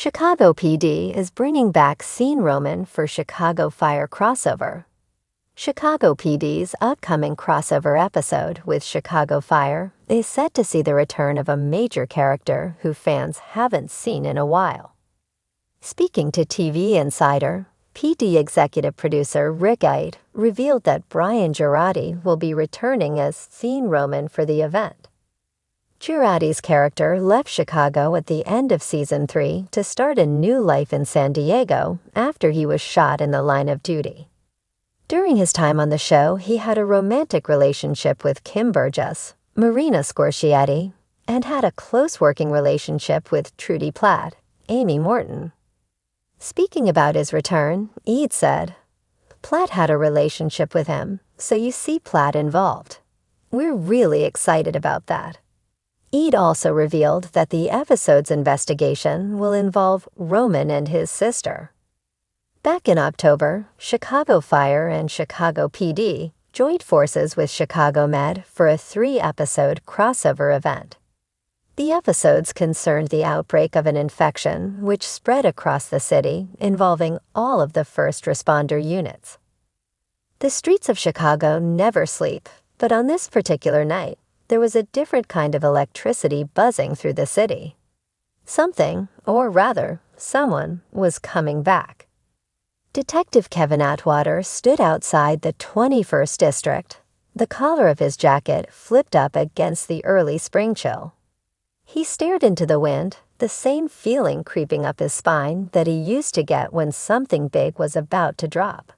Chicago PD is bringing back Seeing Roman for Chicago Fire crossover. Chicago PD's upcoming crossover episode with Chicago Fire is set to see the return of a major character who fans haven't seen in a while. Speaking to TV Insider, PD executive producer Rick Eid revealed that Brian Girardi will be returning as Seeing Roman for the event. Girardi's character left Chicago at the end of Season 3 to start a new life in San Diego after he was shot in the line of duty. During his time on the show, he had a romantic relationship with Kim Burgess, Marina Scorsese, and had a close working relationship with Trudy Platt, Amy Morton. Speaking about his return, Eid said, "Platt had a relationship with him, so you see Platt involved. We're really excited about that." Eid also revealed that the episode's investigation will involve Roman and his sister. Back in October, Chicago Fire and Chicago PD joined forces with Chicago Med for a 3-episode crossover event. The episodes concerned the outbreak of an infection which spread across the city, involving all of the first responder units. The streets of Chicago never sleep, but on this particular night, there was a different kind of electricity buzzing through the city. Something, or rather, someone, was coming back. Detective Kevin Atwater stood outside the 21st District, the collar of his jacket flipped up against the early spring chill. He stared into the wind, the same feeling creeping up his spine that he used to get when something big was about to drop.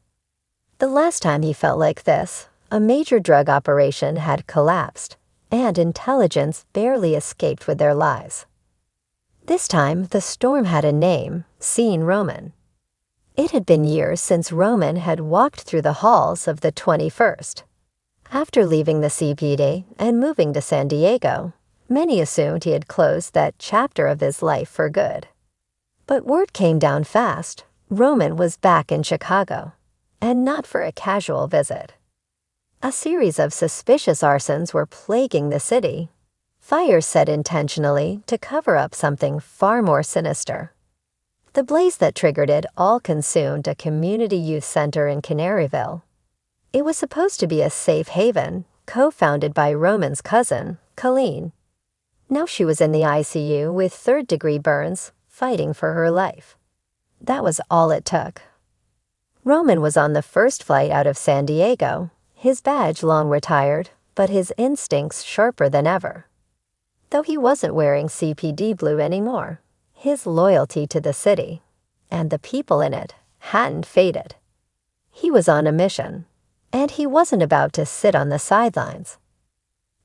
The last time he felt like this, a major drug operation had collapsed, and intelligence barely escaped with their lives. This time, the storm had a name, Seeing Roman. It had been years since Roman had walked through the halls of the 21st. After leaving the CPD and moving to San Diego, many assumed he had closed that chapter of his life for good. But word came down fast. Roman was back in Chicago, and not for a casual visit. A series of suspicious arsons were plaguing the city, fires set intentionally to cover up something far more sinister. The blaze that triggered it all consumed a community youth center in Canaryville. It was supposed to be a safe haven, co-founded by Roman's cousin, Colleen. Now she was in the ICU with third-degree burns, fighting for her life. That was all it took. Roman was on the first flight out of San Diego, his badge long retired, but his instincts sharper than ever. Though he wasn't wearing CPD blue anymore, his loyalty to the city, and the people in it, hadn't faded. He was on a mission, and he wasn't about to sit on the sidelines.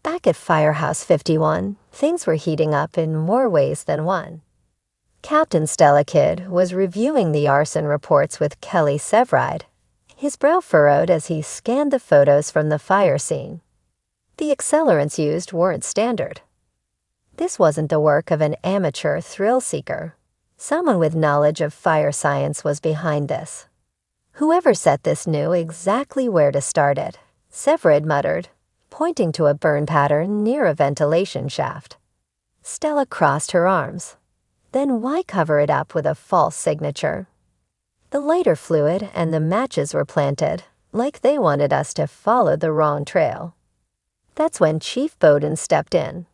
Back at Firehouse 51, things were heating up in more ways than one. Captain Stella Kidd was reviewing the arson reports with Kelly Severide, his brow furrowed as he scanned the photos from the fire scene. The accelerants used weren't standard. This wasn't the work of an amateur thrill-seeker. Someone with knowledge of fire science was behind this. Whoever set this knew exactly where to start it, Severide muttered, pointing to a burn pattern near a ventilation shaft. Stella crossed her arms. Then why cover it up with a false signature? The lighter fluid and the matches were planted, like they wanted us to follow the wrong trail. That's when Chief Bowden stepped in.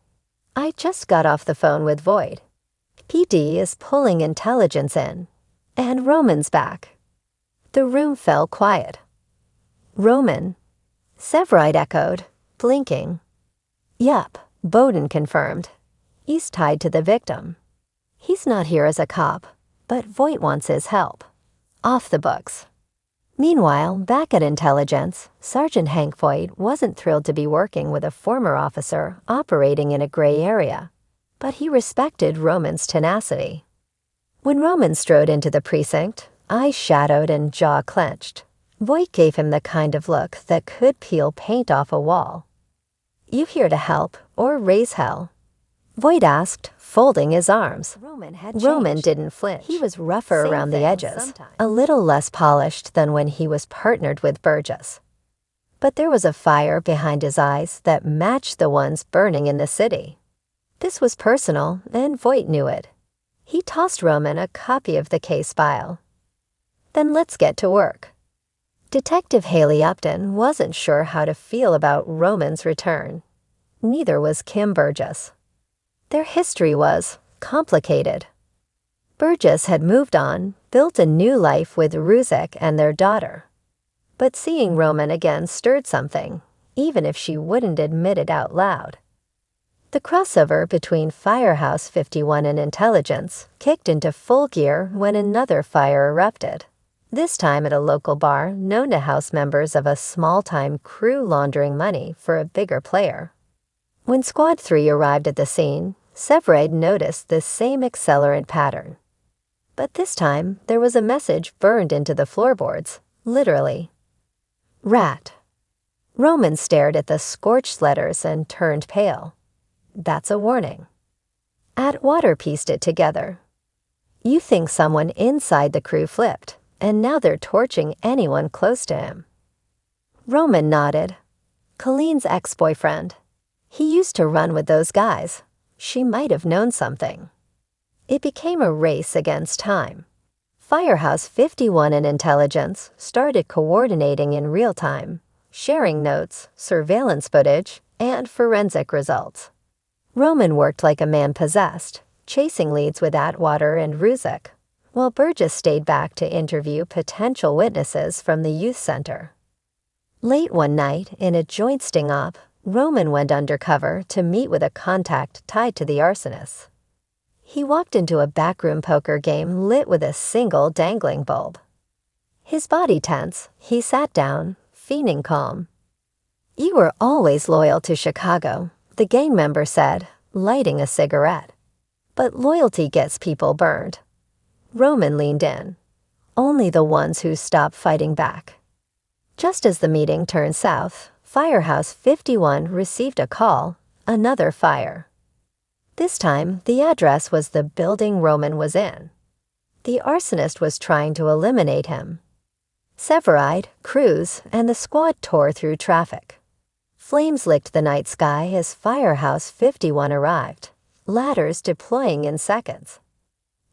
"I just got off the phone with Voight. PD is pulling intelligence in, and Roman's back." The room fell quiet. "Roman?" Severide echoed, blinking. "Yup," Bowden confirmed. "He's tied to the victim. He's not here as a cop, but Voight wants his help. Off the books." Meanwhile, back at Intelligence, Sergeant Hank Voight wasn't thrilled to be working with a former officer operating in a gray area, but he respected Roman's tenacity. When Roman strode into the precinct, eyes shadowed and jaw clenched, Voight gave him the kind of look that could peel paint off a wall. "You here to help or raise hell?" Voight asked, folding his arms. Roman didn't flinch. He was rougher around the edges, a little less polished than when he was partnered with Burgess. But there was a fire behind his eyes that matched the ones burning in the city. This was personal, and Voight knew it. He tossed Roman a copy of the case file. "Then let's get to work." Detective Haley Upton wasn't sure how to feel about Roman's return. Neither was Kim Burgess. Their history was complicated. Burgess had moved on, built a new life with Ruzek and their daughter. But seeing Roman again stirred something, even if she wouldn't admit it out loud. The crossover between Firehouse 51 and Intelligence kicked into full gear when another fire erupted, this time at a local bar known to house members of a small-time crew laundering money for a bigger player. When Squad 3 arrived at the scene, Severide noticed the same accelerant pattern. But this time, there was a message burned into the floorboards, literally. "Rat." Roman stared at the scorched letters and turned pale. "That's a warning." Atwater pieced it together. "You think someone inside the crew flipped, and now they're torching anyone close to him." Roman nodded. "Colleen's ex-boyfriend. He used to run with those guys. She might have known something." It became a race against time. Firehouse 51 and Intelligence started coordinating in real time, sharing notes, surveillance footage, and forensic results. Roman worked like a man possessed, chasing leads with Atwater and Ruzek, while Burgess stayed back to interview potential witnesses from the youth center. Late one night, in a joint sting-op, Roman went undercover to meet with a contact tied to the arsonists. He walked into a backroom poker game lit with a single dangling bulb. His body tense, he sat down, feigning calm. "You were always loyal to Chicago," the gang member said, lighting a cigarette. "But loyalty gets people burned." Roman leaned in. "Only the ones who stop fighting back." Just as the meeting turned south, Firehouse 51 received a call, another fire. This time, the address was the building Roman was in. The arsonist was trying to eliminate him. Severide, Cruz, and the squad tore through traffic. Flames licked the night sky as Firehouse 51 arrived, ladders deploying in seconds.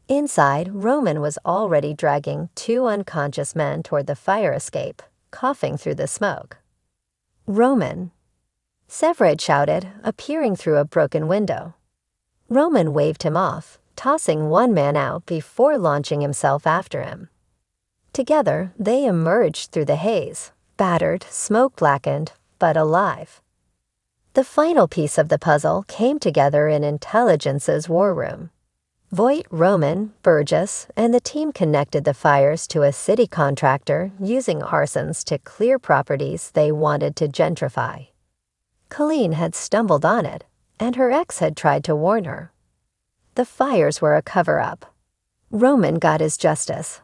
Inside, Roman was already dragging two unconscious men toward the fire escape, coughing through the smoke. "Roman!" Severide shouted, appearing through a broken window. Roman waved him off, tossing one man out before launching himself after him. Together, they emerged through the haze, battered, smoke-blackened, but alive. The final piece of the puzzle came together in Intelligence's war room. Voight, Roman, Burgess, and the team connected the fires to a city contractor using arsons to clear properties they wanted to gentrify. Colleen had stumbled on it, and her ex had tried to warn her. The fires were a cover-up. Roman got his justice.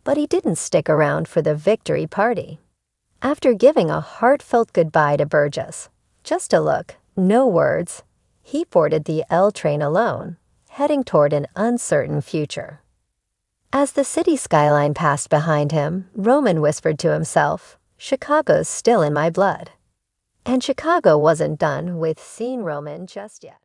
But he didn't stick around for the victory party. After giving a heartfelt goodbye to Burgess, just a look, no words, he boarded the L train alone, heading toward an uncertain future. As the city skyline passed behind him, Roman whispered to himself, "Chicago's still in my blood." And Chicago wasn't done with seeing Roman just yet.